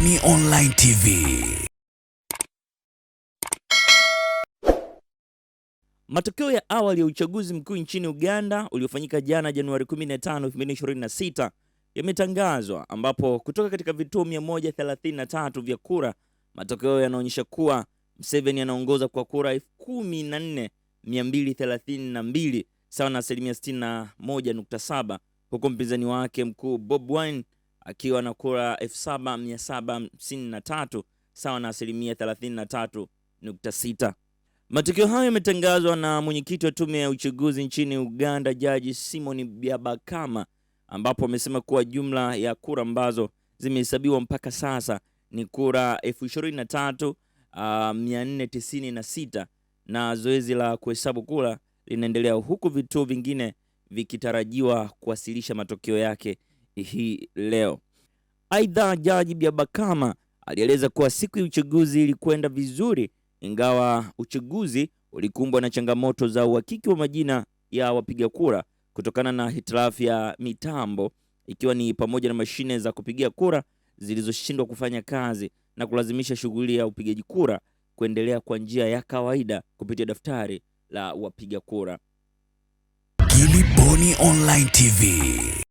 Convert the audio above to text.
Boni Online TV. Matokeo ya awali ya uchaguzi mkuu nchini Uganda uliofanyika jana Januari 15, 2026 yametangazwa, ambapo kutoka katika vituo 133 vya kura, matokeo yanaonyesha kuwa Museveni anaongoza kwa kura 14,232 sawa na 61.7, huku mpinzani wake mkuu Bobi Wine akiwa na kura 7,753 sawa na 33.6. Matokeo hayo yametangazwa na mwenyekiti wa tume ya uchaguzi nchini Uganda, Jaji Simon Byabakama, ambapo amesema kuwa jumla ya kura ambazo zimehesabiwa mpaka sasa ni kura 23,496 na zoezi la kuhesabu kura linaendelea, huku vituo vingine vikitarajiwa kuwasilisha matokeo yake hii leo. Aidha, Jaji Byabakama alieleza kuwa siku ya uchaguzi ilikwenda vizuri, ingawa uchaguzi ulikumbwa na changamoto za uhakiki wa majina ya wapiga kura kutokana na hitilafu ya mitambo, ikiwa ni pamoja na mashine za kupigia kura zilizoshindwa kufanya kazi na kulazimisha shughuli ya upigaji kura kuendelea kwa njia ya kawaida kupitia daftari la wapiga kura. Gilly Boni Online TV.